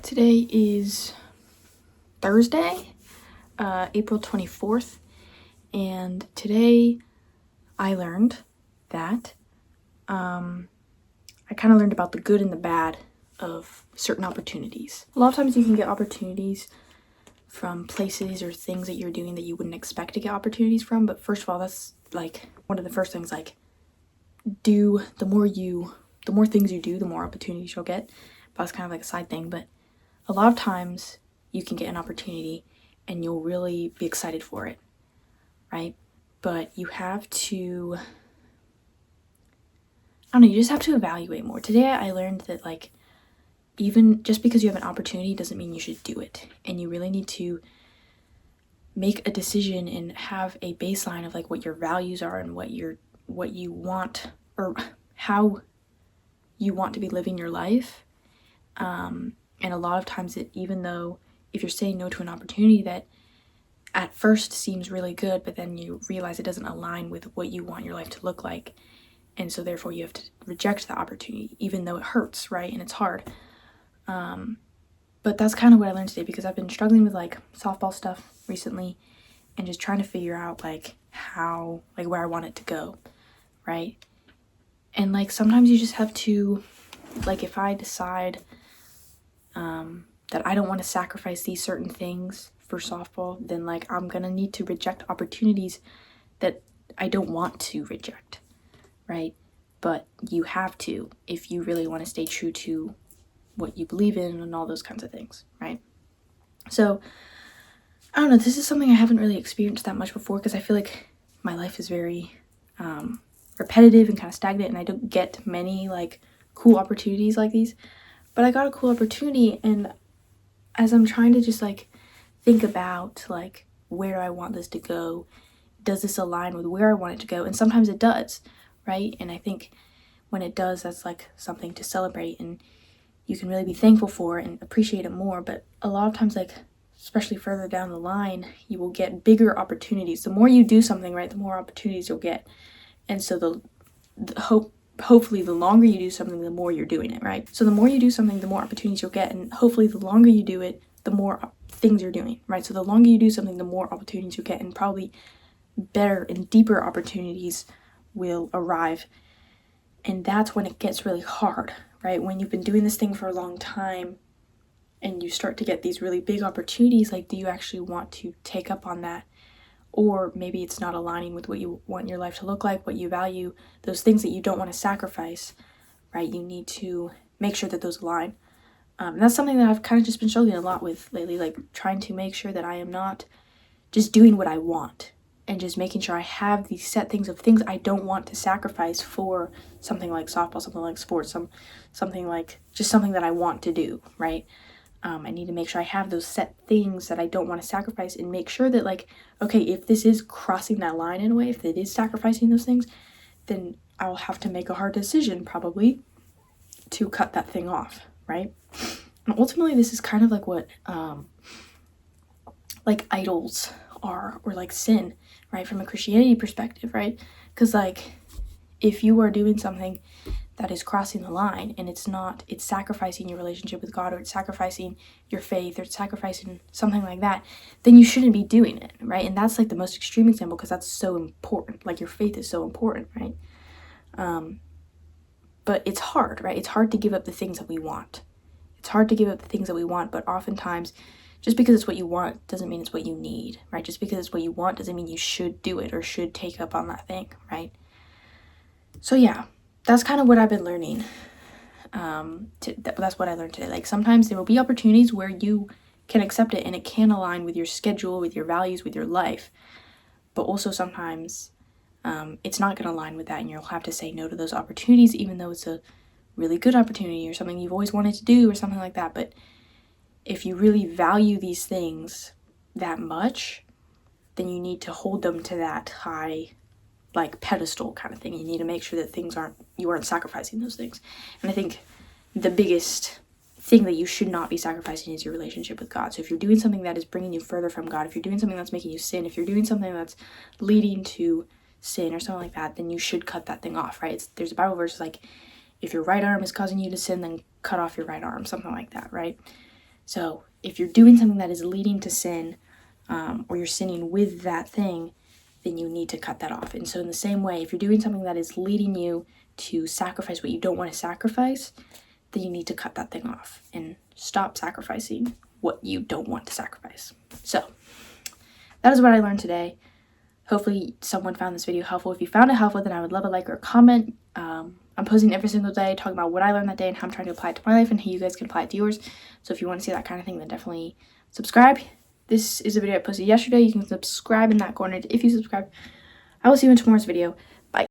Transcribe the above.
Today is Thursday, April 24th, and today I learned that I kind of learned about the good and the bad of certain opportunities. A lot of times you can get opportunities from places or things that you're doing that you wouldn't expect to get opportunities from, but first of all, that's like one of the first things, like, the more things you do, the more opportunities you'll get. But that's kind of like a side thing, but a lot of times you can get an opportunity and you'll really be excited for it, right? But you have to, I don't know, you just have to evaluate more. Today I learned that, like, even just because you have an opportunity doesn't mean you should do it. And you really need to make a decision and have a baseline of like what your values are and what you want, or how you want to be living your life. And a lot of times, even though if you're saying no to an opportunity that at first seems really good, but then you realize it doesn't align with what you want your life to look like, and so therefore you have to reject the opportunity, even though it hurts, right? And it's hard. But that's kind of what I learned today, because I've been struggling with like softball stuff recently and just trying to figure out like how, like, where I want it to go, right? And like sometimes you just have to, like, if I decide that I don't want to sacrifice these certain things for softball, then like I'm gonna need to reject opportunities that I don't want to reject, right? But you have to, if you really want to stay true to what you believe in and all those kinds of things, right? So I don't know, this is something I haven't really experienced that much before, because I feel like my life is very repetitive and kind of stagnant, and I don't get many like cool opportunities like these. But I got a cool opportunity, and as I'm trying to just like think about like, where do I want this to go? Does this align with where I want it to go? And sometimes it does, right? And I think when it does, that's like something to celebrate, and you can really be thankful for it and appreciate it more. But a lot of times, like, especially further down the line, you will get bigger opportunities. The more you do something, right, the more opportunities you'll get. And so hopefully the longer you do something, the more you're doing it, right? So the more you do something, the more opportunities you'll get, and hopefully the longer you do it, the more things you're doing, right? So the longer you do something, the more opportunities you get, and probably better and deeper opportunities will arrive. And that's when it gets really hard, right? When you've been doing this thing for a long time and you start to get these really big opportunities, like, do you actually want to take up on that? Or maybe it's not aligning with what you want your life to look like, what you value, those things that you don't want to sacrifice, right? You need to make sure that those align. And that's something that I've kind of just been struggling a lot with lately, like trying to make sure that I am not just doing what I want and just making sure I have these set things of things I don't want to sacrifice for something like softball, something like sports, something like just something that I want to do, right? I need to make sure I have those set things that I don't want to sacrifice, and make sure that, like, okay, if this is crossing that line in a way, if it is sacrificing those things, then I'll have to make a hard decision probably to cut that thing off, right? And ultimately, this is kind of like what like idols are, or like sin, right? From a Christianity perspective, right? Because like, if you are doing something that is crossing the line, and it's sacrificing your relationship with God, or it's sacrificing your faith, or it's sacrificing something like that, then you shouldn't be doing it, right? And that's like the most extreme example, because that's so important. Like, your faith is so important, right? But it's hard, right? It's hard to give up the things that we want. It's hard to give up the things that we want, but oftentimes, just because it's what you want doesn't mean it's what you need, right? Just because it's what you want doesn't mean you should do it or should take up on that thing, right? So yeah, that's kind of what I've been learning. That's what I learned today. Like, sometimes there will be opportunities where you can accept it and it can align with your schedule, with your values, with your life. But also sometimes it's not going to align with that, and you'll have to say no to those opportunities, even though it's a really good opportunity or something you've always wanted to do or something like that. But if you really value these things that much, then you need to hold them to that high, like, pedestal kind of thing. You need to make sure that you aren't sacrificing those things. And I think the biggest thing that you should not be sacrificing is your relationship with God. So if you're doing something that is bringing you further from God, if you're doing something that's making you sin, if you're doing something that's leading to sin or something like that, then you should cut that thing off, right? There's a Bible verse like, if your right arm is causing you to sin, then cut off your right arm, something like that, right? So if you're doing something that is leading to sin, or you're sinning with that thing, then you need to cut that off. And so in the same way, if you're doing something that is leading you to sacrifice what you don't want to sacrifice, then you need to cut that thing off and stop sacrificing what you don't want to sacrifice. So that is what I learned today. Hopefully someone found this video helpful. If you found it helpful, then I would love a like or a comment. I'm posting every single day talking about what I learned that day and how I'm trying to apply it to my life and how you guys can apply it to yours. So if you want to see that kind of thing, then definitely subscribe. This is a video I posted yesterday. You can subscribe in that corner if you subscribe. I will see you in tomorrow's video.